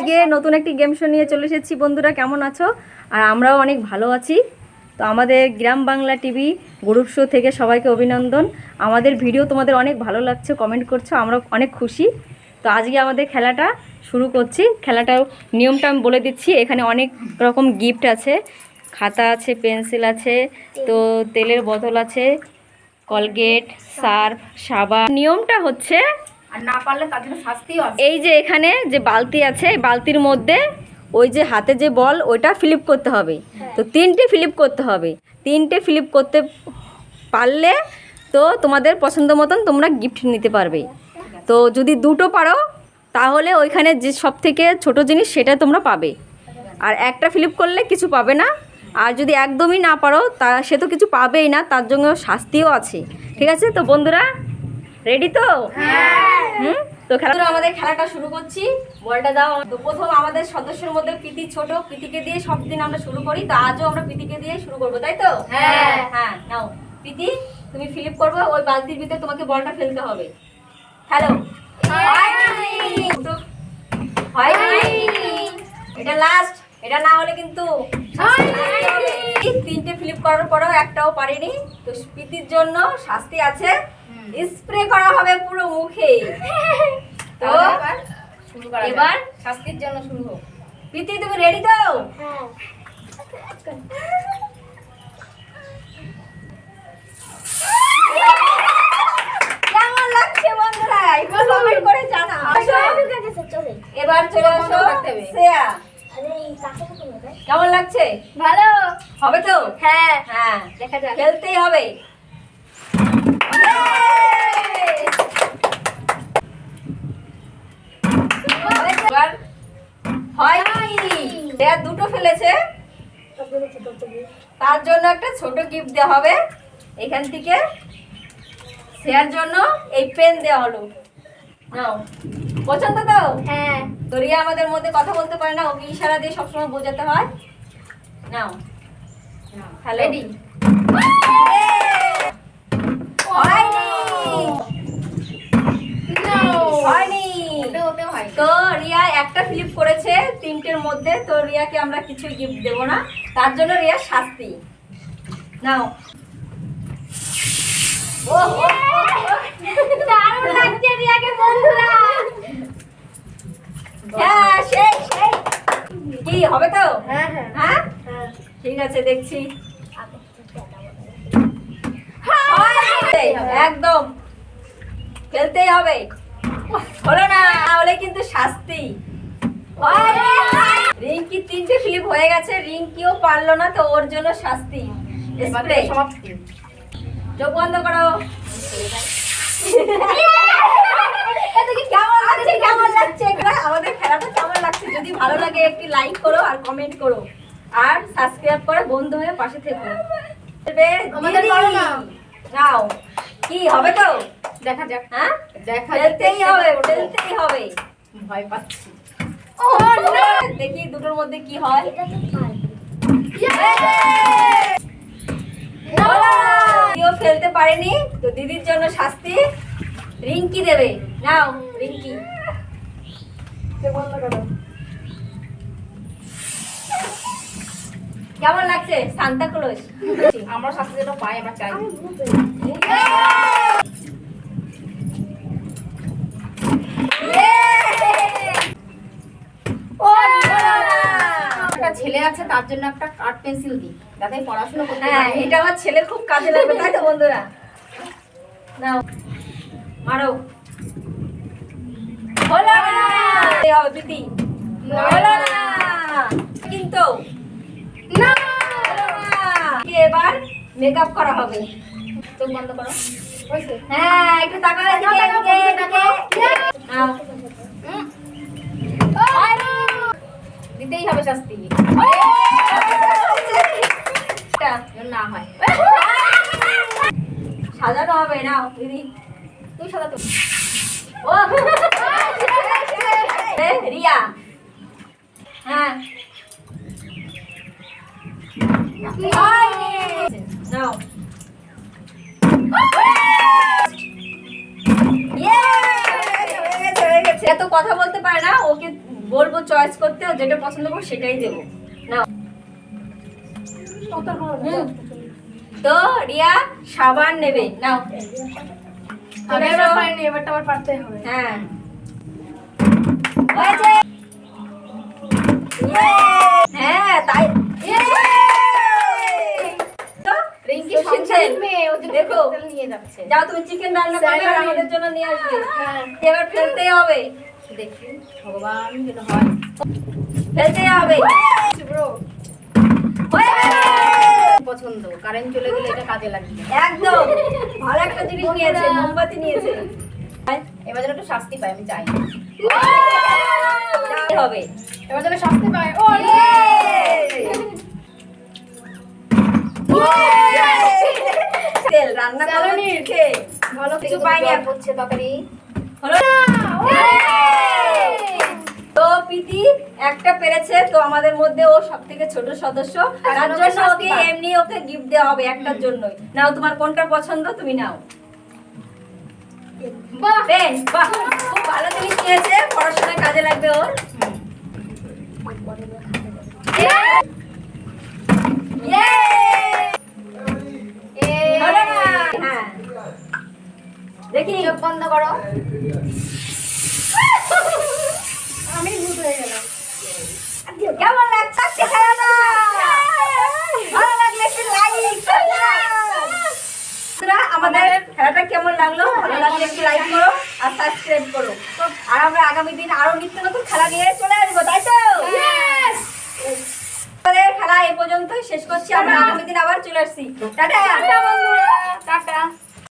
আজকে নতুন একটি গেম শো নিয়ে চলে এসেছি। বন্ধুরা কেমন আছো? আর আমরাও অনেক ভালো আছি। তো আমাদের গ্রাম বাংলা টিভি গ্রুপ শো থেকে সবাইকে অভিনন্দন। আমাদের ভিডিও তোমাদের অনেক ভালো লাগছে, কমেন্ট করছো, আমরা অনেক খুশি। তো আজকে আমাদের খেলাটা শুরু করছি। খেলাটার নিয়মটা আমি বলে দিচ্ছি। এখানে অনেক রকম গিফট আছে, খাতা আছে, পেন্সিল আছে, তো তেলের বোতল আছে, কলগেট, সার্ফ, সাবান। নিয়মটা হচ্ছে, আর না পারলে তার জন্য শাস্তিও আছে। এই যে এখানে যে বালতি আছে, এই বালতির মধ্যে ওই যে হাতে যে বল ওইটা ফিলিপ করতে হবে। তো 3টে ফিলিপ করতে হবে। 3টে ফিলিপ করতে পারলে তো তোমাদের পছন্দ মতন তোমরা গিফট নিতে পারবে। তো যদি 2টো পারো তাহলে ওইখানে যে সব থেকে ছোটো জিনিস সেটা তোমরা পাবে। আর একটা ফিলিপ করলে কিছু পাবে না। আর যদি একদমই না পারো তা সে তো কিছু পাবেই না, তার জন্য শাস্তিও আছে। ঠিক আছে? তো বন্ধুরা রেডি তো? তো খেলা আমাদের খেলাটা শুরু করছি। বলটা দাও। তো প্রথম আমাদের সদস্যের মধ্যে প্রীতি ছোট, প্রীতিকে দিয়ে সব দিন আমরা শুরু করি। তো আজও আমরা প্রীতিকে দিয়ে শুরু করবো, তাই তো? হ্যাঁ হ্যাঁ, নাও প্রীতি, তুমি ফিলিপ করবে। ওই বালতির ভিতরে তোমাকে বলটা ফেলতে হবে। হ্যালো, এটা লাস্ট, এটা না হলে কিন্তু 3টে ফিলিপ করার পরেও একটাও পারিনি। তো প্রীতির জন্য শাস্তি আছে, স্প্রে করা হবে পুরো মুখে। তো এবার শাস্তির জন্য শুরু হোক। প্রীতি, তুমি রেডি তো? কেমন লাগছে বন্ধুরা একটু কমেন্ট করে জানাও। এবার চলে আসো শ্রেয়া, কেমন লাগছে? ভালো হবে তো? হ্যাঁ হ্যাঁ, দেখা যাক। খেলতেই হবে। এবার হয়নি, শ্রেয়া 2টো ফেলেছে, তার জন্য একটা ছোট গিফট দেওয়া হবে এখান থেকে। শ্রেয়ার জন্য এই পেন দেওয়া হলো, নাও। পছন্দ তো? হ্যাঁ। তো রিয়া আমাদের মধ্যে কথা বলতে পারে না, ওকে ইশারা দিয়ে সবসময় বোঝাতে হয়। নাও, হ্যালো। রেডি। হয়নি। তো রিয়া একটা ফ্লিপ করেছে 3টের মধ্যে। তো রিয়াকে আমরা কিছু গিফট দেব না, তার জন্য রিয়ার শাস্তি। নাও। দারুণ লাগছে রিয়াকে বন্ধুরা। হ্যাঁ, সেই সেই। কি হবে তো? হ্যাঁ হ্যাঁ, ঠিক আছে, দেখছি। একদম খেলতেই হবে। হলো না, তাহলে কিন্তু শাস্তি। রিঙ্কি 3টে ফ্লিপ হয়ে গেছে, রিঙ্কিও পারলো না, তো ওর জন্য শাস্তি। স্প্রে। চোখ বন্ধ করো। কেমন লাগছে, কেমন লাগছে এগুলা? আমাদের খেলাটা কেমন লাগছে? যদি ভালো লাগে একটি লাইক করো আর কমেন্ট করো, আর সাবস্ক্রাইব করে বন্ধু হয়ে পাশে থেকো। আমাদের বলো না। নাও, কি হবে তো? দেখা যাক। হ্যাঁ, দেখা খেলতেই হবে, খেলতেই হবে। ভয় পাচ্ছি। দেখি 2টোর মধ্যে কি হয়। কেউ ফেলতে পারেনি, তো দিদির জন্য শাস্তি রিঙ্কি দেবে। নাও রিঙ্কি। কেমন লাগছে? Santa Claus. আমরা শাস্তি যেটা পাই আমরা চাই। একটা ছেলে আছে, তার জন্য একটা কাঠ পেন্সিল দিই যাতে পড়াশোনা করতে হ্যাঁ, পারে। এটা আমার ছেলের খুব কাজে লাগবে, তাই তো বন্ধুরা? নাও, মারো। হলো না, এই হবে দিদি। হলো না কিন্তু, না। হলো না। কি এবার মেকআপ করা হবে। চোখ বন্ধ করো। হয়েছে? হ্যাঁ, একটু তাকাও এদিকে, এদিকে, এদিকে। নাও। দিতেই হবে শাস্তি। এটা যেন না হয়। সাজানো হবে। নাও দিদি, তুই সাদা তো। ও রিয়া। হ্যাঁ, নাও। এত কথা বলতে পারে না, ওকে বলবো চয়েস করতে, ও যেটা পছন্দ করবো সেটাই দেবো। নাও। হুম। তো রিয়া সাবান নেবে, নাও। আমি এবার পারিনি, এবারটা আমার পারতে হবে। হ্যাঁ হয়েছে। হ্যাঁ তাই। তো রিঙ্কি সর্ষের সংসারের তেল। মেয়ে, ওর জন্য দেখো। তেল নিয়ে যাচ্ছে। যাও তুমি চিকেন রান্না করবে আর আমাদের জন্য নিয়ে আসবে। এবার ফেলতেই হবে, দেখি ভগবান যেন হয়। ফেলতেই হবে। ব্রো হয়ে গেছে। পছন্দ, কারেন্ট চলে গেলে এটা কাজে লাগবে। একদম ভালো একটা জিনিস নিয়েছে, মোমবাতি নিয়েছে। এবার যেন একটু শাস্তি পাই, আমি চাই। যাই হবে। এবার যেন শাস্তি পায়। ও তেল রান্না করে শিখে ভালো কিছু কিছু পাইনি পাইনি এখন। হচ্ছে তরকারি। হলো না? তো প্রীতি একটা পেরেছে, তো আমাদের মধ্যে ও সবথেকে ছোট সদস্য, তার জন্য জন্য শাস্তি ওকে পাবে। এমনি ওকে গিফট দেওয়া হবে একটার জন্যই। নাও, তোমার কোনটা পছন্দ তুমি নাও। বাহ, পেন, বাহ, খুব ভালো জিনিস নিয়েছে, পড়াশোনায় কাজে লাগবে ওর। হলো না? হ্যাঁ। দেখি চোখ বন্ধ করো। আমি ভূত হয়ে গেলাম। কেমন লাগছে আজকে খেলাটা? ভালো লাগলে একটু লাইক আমাদের খেলাটা কেমন লাগলো? ভালো লাগলে একটু লাইক করো আর সাবস্ক্রাইব করো। আর আমরা আগামী দিন আরো নিত্য নতুন খেলা নিয়ে চলে আসবো, তাই তো? আমাদের খেলা এই পর্যন্তই শেষ করছি, আমরা আগামী দিন আবার চলে আসছি। টাটা টাটা বন্ধুরা, টাটা।